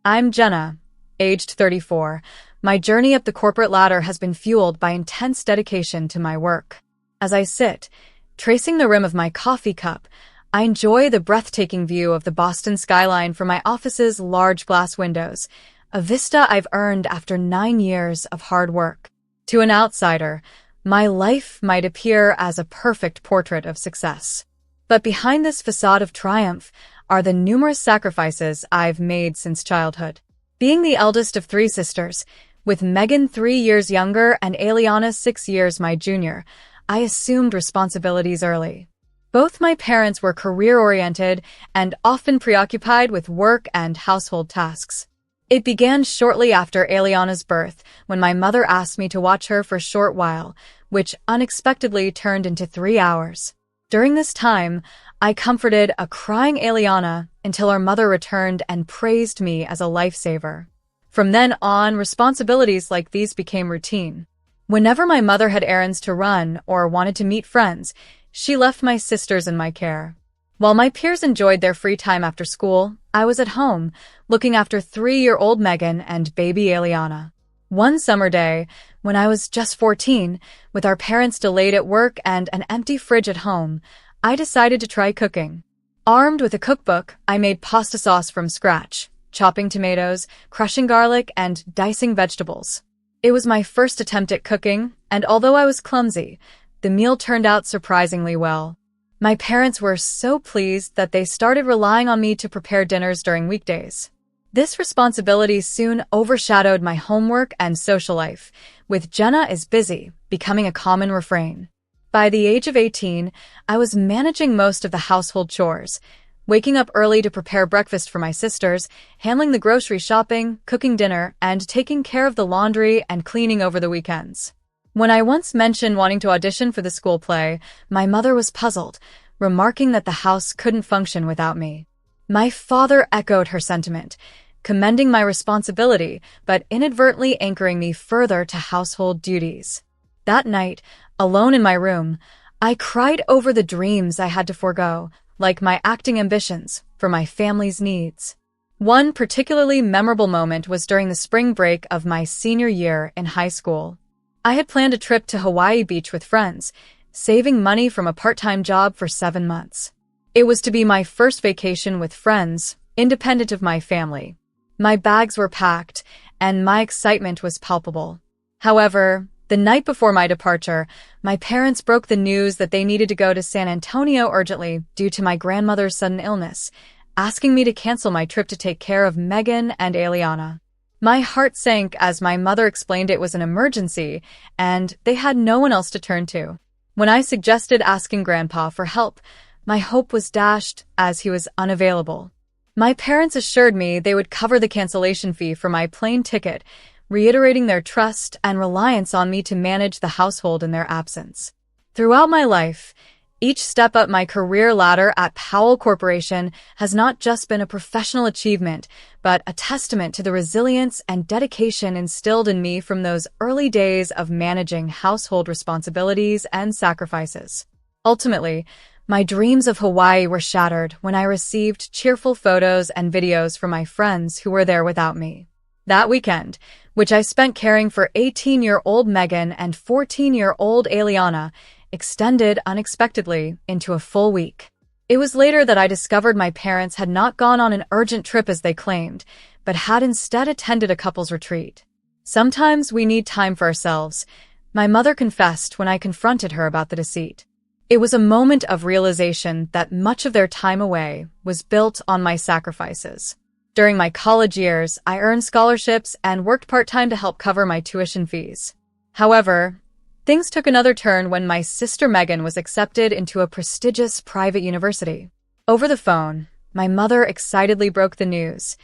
I'm Jenna, aged 34. My journey up the corporate ladder has been fueled by intense dedication to my work. As I sit, tracing the rim of my coffee cup, I enjoy the breathtaking view of the Boston skyline from my office's large glass windows, a vista I've earned after 9 years of hard work. To an outsider, my life might appear as a perfect portrait of success. But behind this facade of triumph are the numerous sacrifices I've made since childhood. Being the eldest of 3 sisters, with Megan 3 years younger and Eliana 6 years my junior, I assumed responsibilities early. Both my parents were career-oriented and often preoccupied with work and household tasks. It began shortly after Eliana's birth, when my mother asked me to watch her for a short while, which unexpectedly turned into 3 hours. During this time, I comforted a crying Eliana until our mother returned and praised me as a lifesaver. From then on, responsibilities like these became routine. Whenever my mother had errands to run or wanted to meet friends, she left my sisters in my care. While my peers enjoyed their free time after school, I was at home, looking after 3-year-old Megan and baby Eliana. One summer day, when I was just 14, with our parents delayed at work and an empty fridge at home, I decided to try cooking. Armed with a cookbook, I made pasta sauce from scratch, chopping tomatoes, crushing garlic, and dicing vegetables. It was my first attempt at cooking, and although I was clumsy, the meal turned out surprisingly well. My parents were so pleased that they started relying on me to prepare dinners during weekdays. This responsibility soon overshadowed my homework and social life, with "Jenna is busy" becoming a common refrain. By the age of 18, I was managing most of the household chores, waking up early to prepare breakfast for my sisters, handling the grocery shopping, cooking dinner, and taking care of the laundry and cleaning over the weekends. When I once mentioned wanting to audition for the school play, my mother was puzzled, remarking that the house couldn't function without me. My father echoed her sentiment, commending my responsibility, but inadvertently anchoring me further to household duties. That night, alone in my room, I cried over the dreams I had to forego, like my acting ambitions, for my family's needs. One particularly memorable moment was during the spring break of my senior year in high school. I had planned a trip to Hawaii Beach with friends, saving money from a part-time job for 7 months. It was to be my first vacation with friends, independent of my family. My bags were packed, and my excitement was palpable. However, the night before my departure, my parents broke the news that they needed to go to San Antonio urgently due to my grandmother's sudden illness, asking me to cancel my trip to take care of Megan and Eliana. My heart sank as my mother explained it was an emergency, and they had no one else to turn to. When I suggested asking Grandpa for help, my hope was dashed as he was unavailable. My parents assured me they would cover the cancellation fee for my plane ticket, reiterating their trust and reliance on me to manage the household in their absence. Throughout my life, each step up my career ladder at Powell Corporation has not just been a professional achievement, but a testament to the resilience and dedication instilled in me from those early days of managing household responsibilities and sacrifices. Ultimately, my dreams of Hawaii were shattered when I received cheerful photos and videos from my friends who were there without me. That weekend, which I spent caring for 18-year-old Megan and 14-year-old Eliana, extended unexpectedly into a full week. It was later that I discovered my parents had not gone on an urgent trip as they claimed, but had instead attended a couple's retreat. Sometimes we need time for ourselves, my mother confessed when I confronted her about the deceit. It was a moment of realization that much of their time away was built on my sacrifices. During my college years, I earned scholarships and worked part-time to help cover my tuition fees. However, things took another turn when my sister Megan was accepted into a prestigious private university. Over the phone, my mother excitedly broke the news.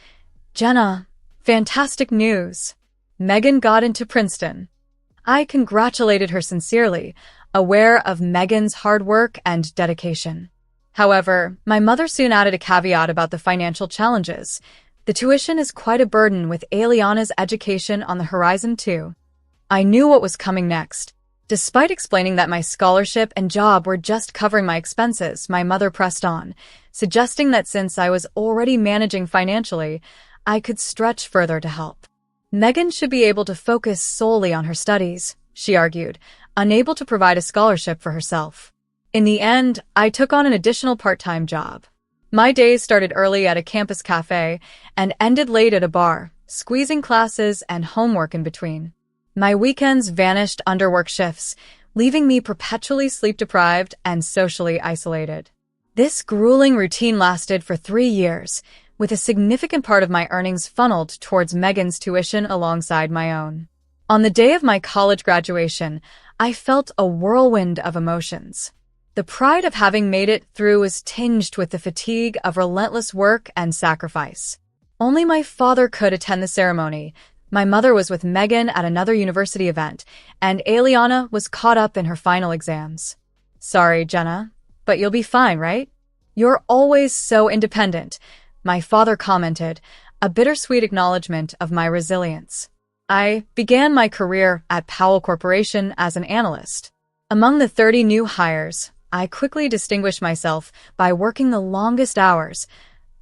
"Jenna, fantastic news! Megan got into Princeton." I congratulated her sincerely, aware of Megan's hard work and dedication. However, my mother soon added a caveat about the financial challenges. "The tuition is quite a burden with Eliana's education on the horizon too." I knew what was coming next. Despite explaining that my scholarship and job were just covering my expenses, my mother pressed on, suggesting that since I was already managing financially, I could stretch further to help. Megan should be able to focus solely on her studies, she argued, unable to provide a scholarship for herself. In the end, I took on an additional part-time job. My days started early at a campus cafe and ended late at a bar, squeezing classes and homework in between. My weekends vanished under work shifts, leaving me perpetually sleep-deprived and socially isolated. This grueling routine lasted for 3 years, with a significant part of my earnings funneled towards Megan's tuition alongside my own. On the day of my college graduation, I felt a whirlwind of emotions. The pride of having made it through was tinged with the fatigue of relentless work and sacrifice. Only my father could attend the ceremony. My mother was with Megan at another university event, and Eliana was caught up in her final exams. "Sorry, Jenna, but you'll be fine, right? You're always so independent," my father commented, a bittersweet acknowledgement of my resilience. I began my career at Powell Corporation as an analyst. Among the 30 new hires, I quickly distinguished myself by working the longest hours,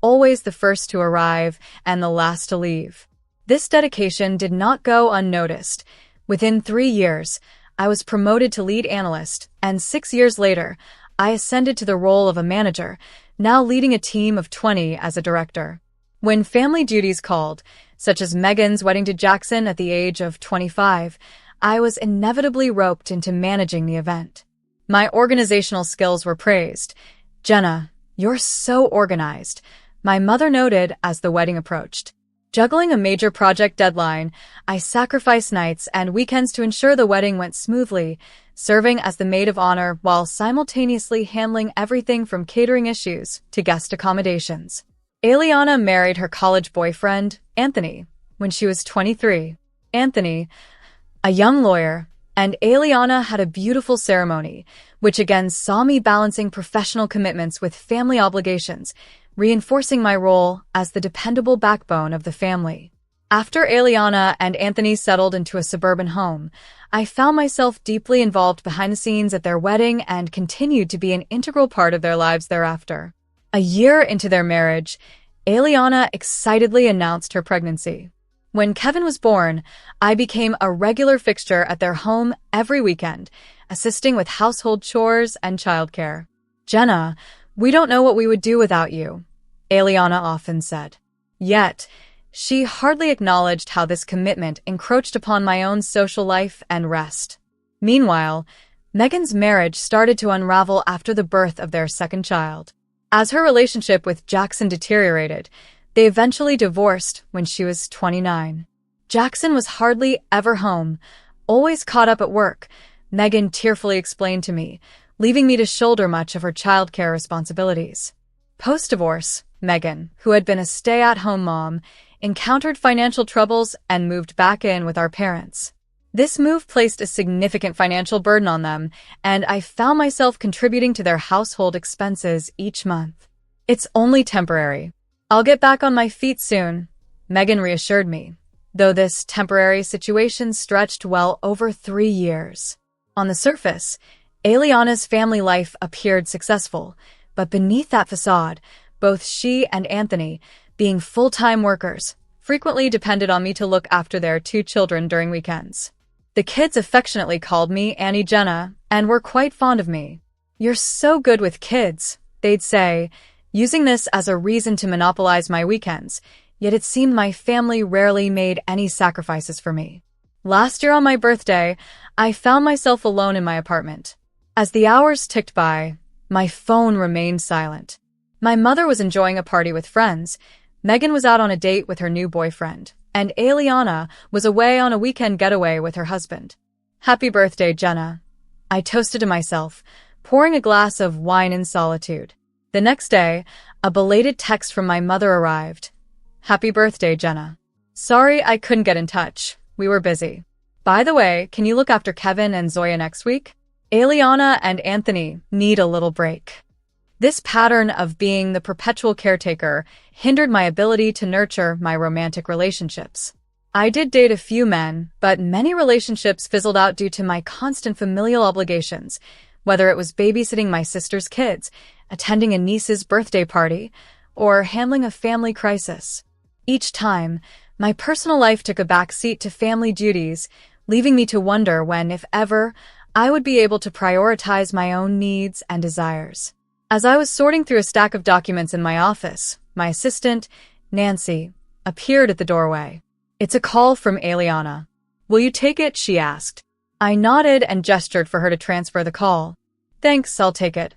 always the first to arrive and the last to leave. This dedication did not go unnoticed. Within 3 years, I was promoted to lead analyst, and 6 years later, I ascended to the role of a manager, now leading a team of 20 as a director. When family duties called, such as Megan's wedding to Jackson at the age of 25, I was inevitably roped into managing the event. My organizational skills were praised. "Jenna, you're so organized," my mother noted as the wedding approached. Juggling a major project deadline, I sacrificed nights and weekends to ensure the wedding went smoothly, serving as the maid of honor while simultaneously handling everything from catering issues to guest accommodations. Eliana married her college boyfriend, Anthony, when she was 23. Anthony, a young lawyer, and Eliana had a beautiful ceremony, which again saw me balancing professional commitments with family obligations, reinforcing my role as the dependable backbone of the family. After Eliana and Anthony settled into a suburban home, I found myself deeply involved behind the scenes at their wedding and continued to be an integral part of their lives thereafter. A year into their marriage, Eliana excitedly announced her pregnancy. When Kevin was born, I became a regular fixture at their home every weekend, assisting with household chores and childcare. "Jenna, we don't know what we would do without you," Eliana often said. Yet, she hardly acknowledged how this commitment encroached upon my own social life and rest. Meanwhile, Megan's marriage started to unravel after the birth of their second child. As her relationship with Jackson deteriorated, they eventually divorced when she was 29. Jackson was hardly ever home, always caught up at work, Megan tearfully explained to me, leaving me to shoulder much of her childcare responsibilities. Post-divorce, Megan, who had been a stay-at-home mom, encountered financial troubles and moved back in with our parents. This move placed a significant financial burden on them, and I found myself contributing to their household expenses each month. "It's only temporary. I'll get back on my feet soon," Megan reassured me, though this temporary situation stretched well over 3 years. On the surface, Eliana's family life appeared successful, but beneath that facade, both she and Anthony, being full-time workers, frequently depended on me to look after their 2 children during weekends. The kids affectionately called me Annie Jenna and were quite fond of me. "You're so good with kids," they'd say, using this as a reason to monopolize my weekends, yet it seemed my family rarely made any sacrifices for me. Last year on my birthday, I found myself alone in my apartment. As the hours ticked by, my phone remained silent. My mother was enjoying a party with friends, Megan was out on a date with her new boyfriend, and Eliana was away on a weekend getaway with her husband. "Happy birthday, Jenna," I toasted to myself, pouring a glass of wine in solitude. The next day, a belated text from my mother arrived. "Happy birthday, Jenna. Sorry I couldn't get in touch. We were busy. By the way, can you look after Kevin and Zoya next week? Eliana and Anthony need a little break." This pattern of being the perpetual caretaker hindered my ability to nurture my romantic relationships. I did date a few men, but many relationships fizzled out due to my constant familial obligations, whether it was babysitting my sister's kids, attending a niece's birthday party, or handling a family crisis. Each time, my personal life took a backseat to family duties, leaving me to wonder when, if ever, I would be able to prioritize my own needs and desires. As I was sorting through a stack of documents in my office, my assistant, Nancy, appeared at the doorway. "It's a call from Eliana. Will you take it?" she asked. I nodded and gestured for her to transfer the call. "Thanks, I'll take it,"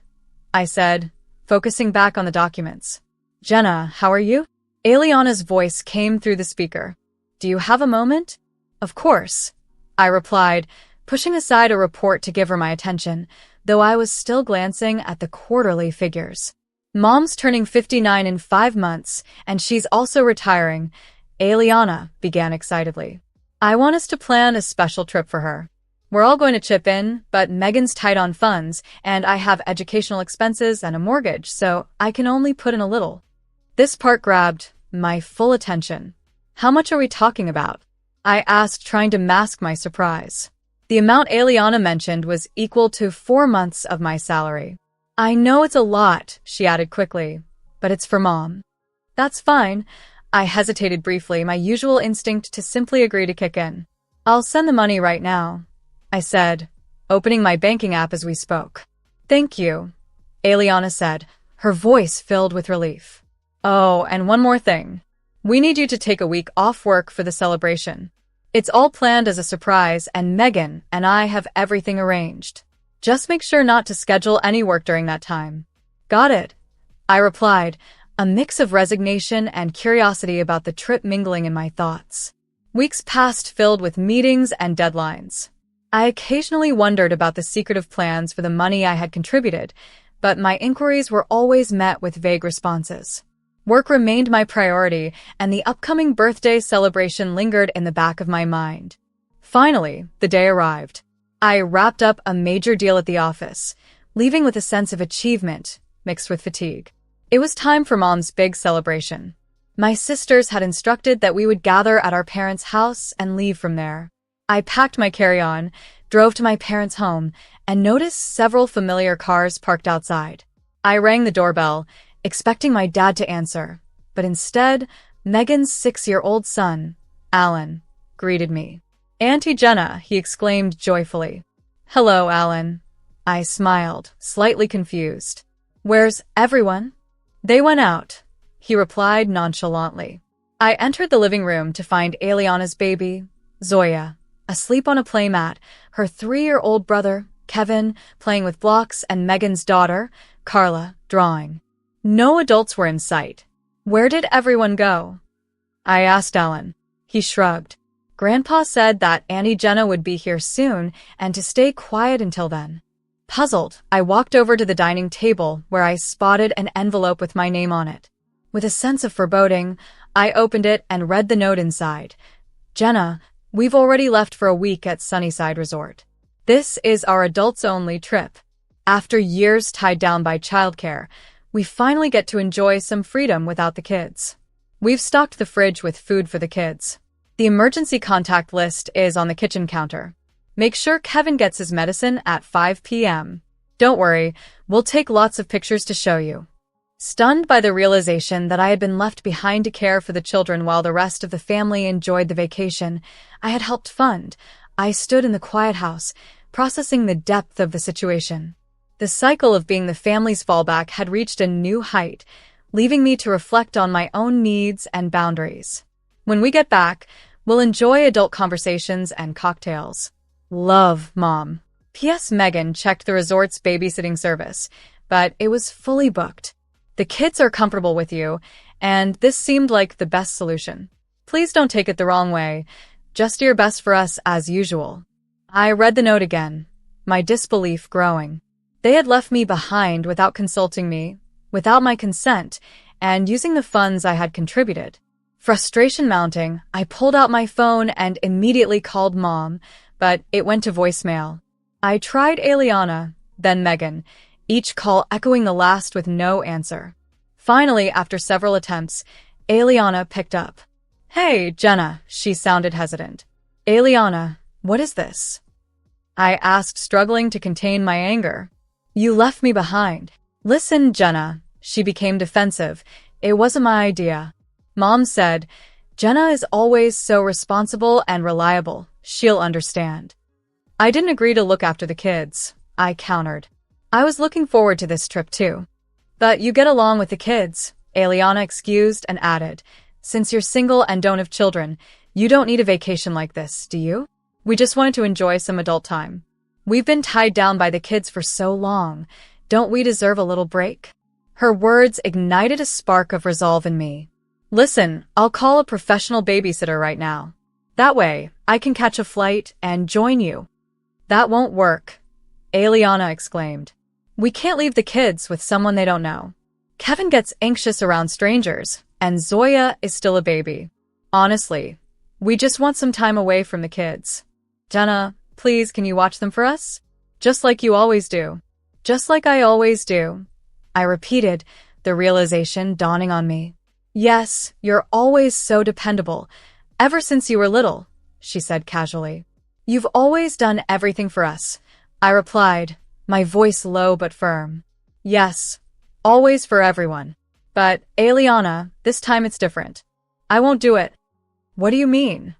I said, focusing back on the documents. "Jenna, how are you?" Eliana's voice came through the speaker. "Do you have a moment?" "Of course," I replied, pushing aside a report to give her my attention, though I was still glancing at the quarterly figures. "Mom's turning 59 in 5 months, and she's also retiring," Eliana began excitedly. "I want us to plan a special trip for her. We're all going to chip in, but Megan's tight on funds, and I have educational expenses and a mortgage, so I can only put in a little." This part grabbed my full attention. "How much are we talking about?" I asked, trying to mask my surprise. The amount Eliana mentioned was equal to 4 months of my salary. "I know it's a lot," she added quickly, "but it's for Mom." "That's fine." I hesitated briefly, my usual instinct to simply agree to kick in. "I'll send the money right now," I said, opening my banking app as we spoke. "Thank you," Eliana said, her voice filled with relief. "Oh, and one more thing. We need you to take a week off work for the celebration. It's all planned as a surprise, and Megan and I have everything arranged. Just make sure not to schedule any work during that time." "Got it," I replied, a mix of resignation and curiosity about the trip mingling in my thoughts. Weeks passed filled with meetings and deadlines. I occasionally wondered about the secretive plans for the money I had contributed, but my inquiries were always met with vague responses. Work remained my priority, and the upcoming birthday celebration lingered in the back of my mind. Finally, the day arrived. I wrapped up a major deal at the office, leaving with a sense of achievement mixed with fatigue. It was time for Mom's big celebration. My sisters had instructed that we would gather at our parents' house and leave from there. I packed my carry-on, drove to my parents' home, and noticed several familiar cars parked outside. I rang the doorbell, expecting my dad to answer, but instead, Megan's 6-year-old son, Alan, greeted me. "Auntie Jenna," he exclaimed joyfully. "Hello, Alan." I smiled, slightly confused. "Where's everyone?" "They went out," he replied nonchalantly. I entered the living room to find Eliana's baby, Zoya, asleep on a playmat, her 3-year-old brother, Kevin, playing with blocks, and Megan's daughter, Carla, drawing. No adults were in sight. "Where did everyone go?" I asked Alan. He shrugged. "Grandpa said that Auntie Jenna would be here soon and to stay quiet until then." Puzzled, I walked over to the dining table where I spotted an envelope with my name on it. With a sense of foreboding, I opened it and read the note inside. "Jenna, we've already left for a week at Sunnyside Resort. This is our adults-only trip. After years tied down by childcare, we finally get to enjoy some freedom without the kids. We've stocked the fridge with food for the kids. The emergency contact list is on the kitchen counter. Make sure Kevin gets his medicine at 5 p.m. Don't worry, we'll take lots of pictures to show you." Stunned by the realization that I had been left behind to care for the children while the rest of the family enjoyed the vacation I had helped fund, I stood in the quiet house, processing the depth of the situation. The cycle of being the family's fallback had reached a new height, leaving me to reflect on my own needs and boundaries. When we get back, we'll enjoy adult conversations and cocktails. Love, Mom. P.S. Megan checked the resort's babysitting service, but it was fully booked. The kids are comfortable with you, and this seemed like the best solution. Please don't take it the wrong way. Just do your best for us as usual. I read the note again, my disbelief growing. They had left me behind without consulting me, without my consent, and using the funds I had contributed. Frustration mounting, I pulled out my phone and immediately called Mom, but it went to voicemail. I tried Eliana, then Megan, each call echoing the last with no answer. Finally, after several attempts, Eliana picked up. "Hey, Jenna," she sounded hesitant. "Eliana, what is this?" I asked, struggling to contain my anger. "You left me behind." "Listen, Jenna," she became defensive. "It wasn't my idea." Mom said, Jenna is always so responsible and reliable. She'll understand. I didn't agree to look after the kids, I countered. I was looking forward to this trip too. But you get along with the kids, Eliana excused and added. Since you're single and don't have children, you don't need a vacation like this, do you? We just wanted to enjoy some adult time. We've been tied down by the kids for so long. Don't we deserve a little break? Her words ignited a spark of resolve in me. Listen, I'll call a professional babysitter right now. That way, I can catch a flight and join you. That won't work, Eliana exclaimed. We can't leave the kids with someone they don't know. Kevin gets anxious around strangers, and Zoya is still a baby. Honestly, we just want some time away from the kids. Jenna, please can you watch them for us? Just like you always do. Just like I always do. I repeated, the realization dawning on me. Yes, you're always so dependable. Ever since you were little, she said casually. You've always done everything for us, I replied, my voice low but firm. Yes, always for everyone. But, Eliana, this time it's different. I won't do it. What do you mean?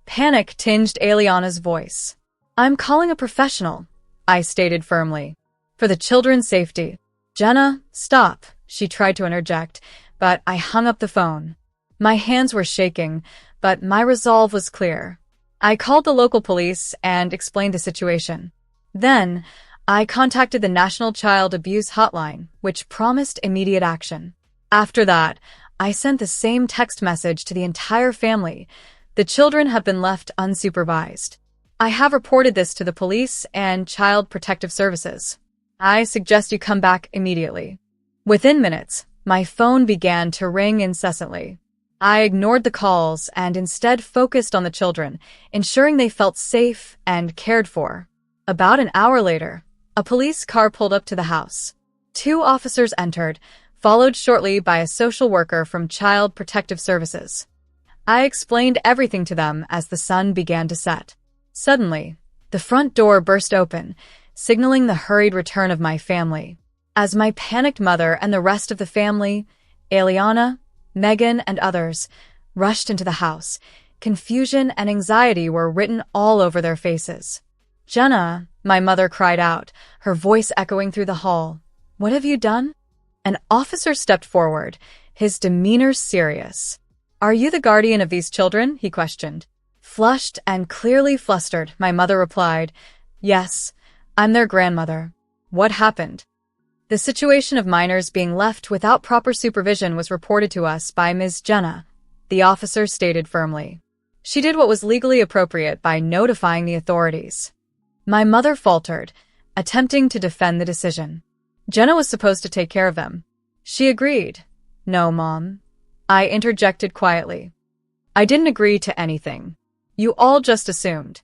Panic tinged Eliana's voice. I'm calling a professional, I stated firmly. For the children's safety. Jenna, stop, she tried to interject, but I hung up the phone. My hands were shaking, but my resolve was clear. I called the local police and explained the situation. Then, I contacted the National Child Abuse Hotline, which promised immediate action. After that, I sent the same text message to the entire family. The children have been left unsupervised. I have reported this to the police and Child Protective Services. I suggest you come back immediately. Within minutes, my phone began to ring incessantly. I ignored the calls and instead focused on the children, ensuring they felt safe and cared for. About an hour later, a police car pulled up to the house. 2 officers entered, followed shortly by a social worker from Child Protective Services. I explained everything to them as the sun began to set. Suddenly, the front door burst open, signaling the hurried return of my family. As my panicked mother and the rest of the family, Eliana, Megan, and others, rushed into the house, confusion and anxiety were written all over their faces. Jenna, my mother cried out, her voice echoing through the hall. What have you done? An officer stepped forward, his demeanor serious. Are you the guardian of these children? He questioned. Flushed and clearly flustered, my mother replied, Yes, I'm their grandmother. What happened? The situation of minors being left without proper supervision was reported to us by Ms. Jenna, the officer stated firmly. She did what was legally appropriate by notifying the authorities. My mother faltered, attempting to defend the decision. Jenna was supposed to take care of them. She agreed. No, Mom. I interjected quietly. I didn't agree to anything. You all just assumed.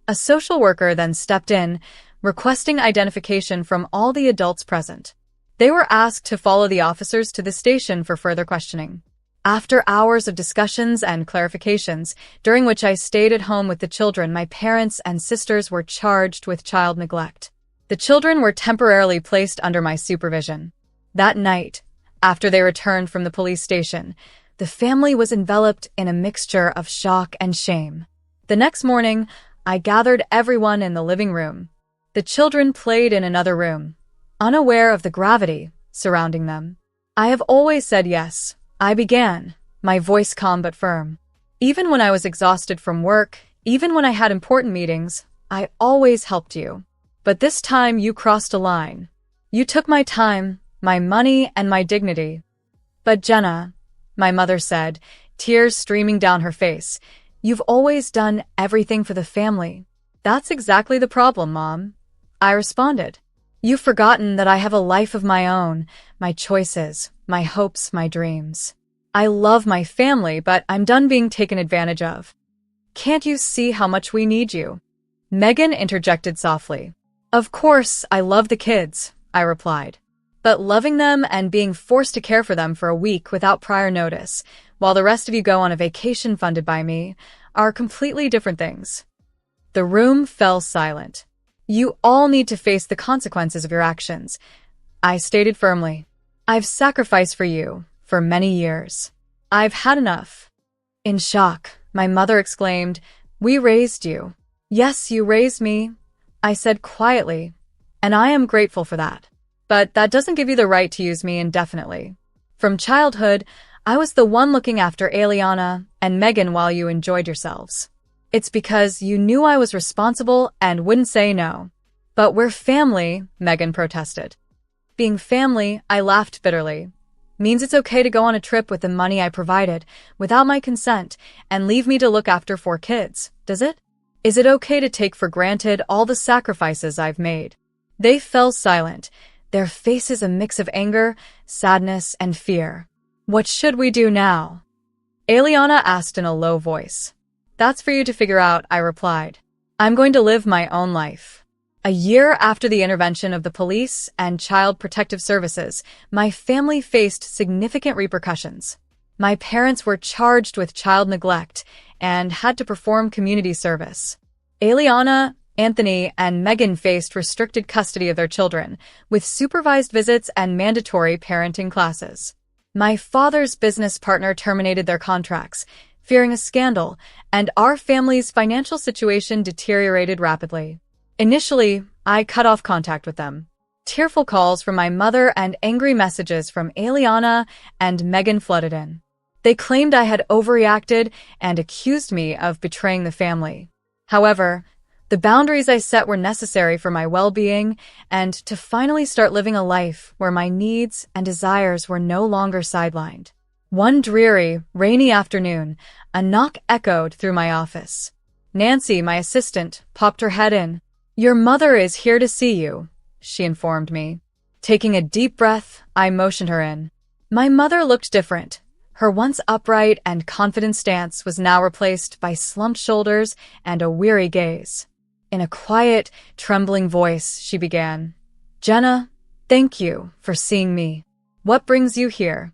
A social worker then stepped in, requesting identification from all the adults present. They were asked to follow the officers to the station for further questioning. After hours of discussions and clarifications, during which I stayed at home with the children, my parents and sisters were charged with child neglect. The children were temporarily placed under my supervision. That night, after they returned from the police station, the family was enveloped in a mixture of shock and shame. The next morning, I gathered everyone in the living room. The children played in another room, unaware of the gravity surrounding them. I have always said yes. I began, my voice calm but firm. Even when I was exhausted from work, even when I had important meetings, I always helped you. But this time you crossed a line. You took my time, my money, and my dignity. But Jenna, my mother said, tears streaming down her face, you've always done everything for the family. That's exactly the problem, Mom. I responded. You've forgotten that I have a life of my own, my choices, my hopes, my dreams. I love my family, but I'm done being taken advantage of. Can't you see how much we need you? Megan interjected softly. Of course, I love the kids, I replied. But loving them and being forced to care for them for a week without prior notice, while the rest of you go on a vacation funded by me, are completely different things. The room fell silent. You all need to face the consequences of your actions, I stated firmly. I've sacrificed for you for many years. I've had enough. In shock, my mother exclaimed, "We raised you." "Yes, you raised me," I said quietly, "and I am grateful for that. But that doesn't give you the right to use me indefinitely. From childhood, I was the one looking after Aliana and Megan while you enjoyed yourselves. It's because you knew I was responsible and wouldn't say no." "But we're family," Megan protested. "Being family," I laughed bitterly, "means it's okay to go on a trip with the money I provided, without my consent, and leave me to look after 4 kids, does it? Is it okay to take for granted all the sacrifices I've made?" They fell silent, their faces a mix of anger, sadness, and fear. "What should we do now?" Aliana asked in a low voice. "That's for you to figure out," I replied. "I'm going to live my own life." A year after the intervention of the police and Child Protective Services, my family faced significant repercussions. My parents were charged with child neglect and had to perform community service. Aliana, Anthony, and Megan faced restricted custody of their children, with supervised visits and mandatory parenting classes. My father's business partner terminated their contracts, fearing a scandal, and our family's financial situation deteriorated rapidly. Initially, I cut off contact with them. Tearful calls from my mother and angry messages from Aliana and Megan flooded in. They claimed I had overreacted and accused me of betraying the family. However, the boundaries I set were necessary for my well-being and to finally start living a life where my needs and desires were no longer sidelined. One dreary, rainy afternoon, a knock echoed through my office. Nancy, my assistant, popped her head in. "Your mother is here to see you," she informed me. Taking a deep breath, I motioned her in. My mother looked different. Her once upright and confident stance was now replaced by slumped shoulders and a weary gaze. In a quiet, trembling voice, she began, "Jenna, thank you for seeing me. What brings you here?"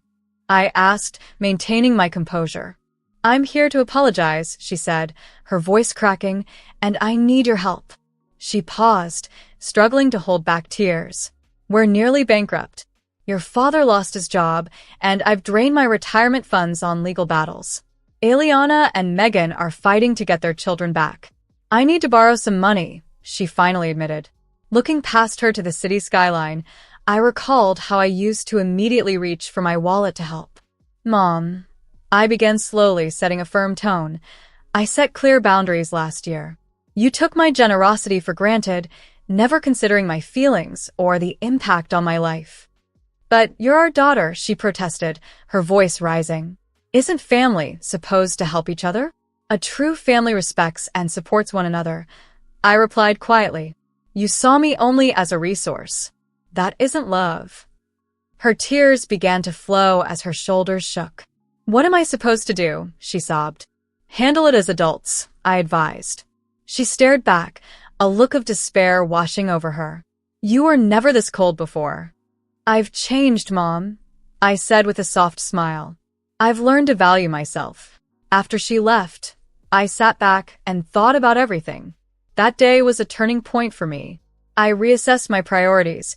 I asked, maintaining my composure. "I'm here to apologize," she said, her voice cracking, "and I need your help." She paused, struggling to hold back tears. "We're nearly bankrupt. Your father lost his job, and I've drained my retirement funds on legal battles. Aliana and Megan are fighting to get their children back. I need to borrow some money," she finally admitted. Looking past her to the city skyline, I recalled how I used to immediately reach for my wallet to help. "Mom," I began slowly, setting a firm tone. "I set clear boundaries last year. You took my generosity for granted, never considering my feelings or the impact on my life." "But you're our daughter," she protested, her voice rising. "Isn't family supposed to help each other?" "A true family respects and supports one another," I replied quietly. "You saw me only as a resource. That isn't love." Her tears began to flow as her shoulders shook. "What am I supposed to do?" she sobbed. "Handle it as adults," I advised. She stared back, a look of despair washing over her. "You were never this cold before." "I've changed, Mom," I said with a soft smile. "I've learned to value myself." After she left, I sat back and thought about everything. That day was a turning point for me. I reassessed my priorities,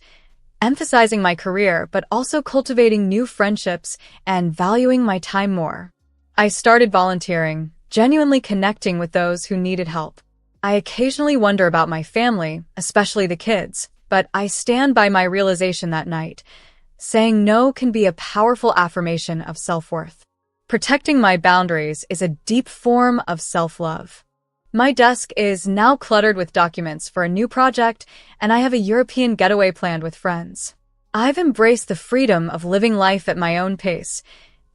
emphasizing my career but also cultivating new friendships and valuing my time more. I started volunteering, genuinely connecting with those who needed help. I occasionally wonder about my family, especially the kids, but I stand by my realization that night. Saying no can be a powerful affirmation of self-worth. Protecting my boundaries is a deep form of self-love. My desk is now cluttered with documents for a new project, and I have a European getaway planned with friends. I've embraced the freedom of living life at my own pace,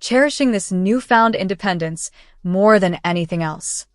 cherishing this newfound independence more than anything else.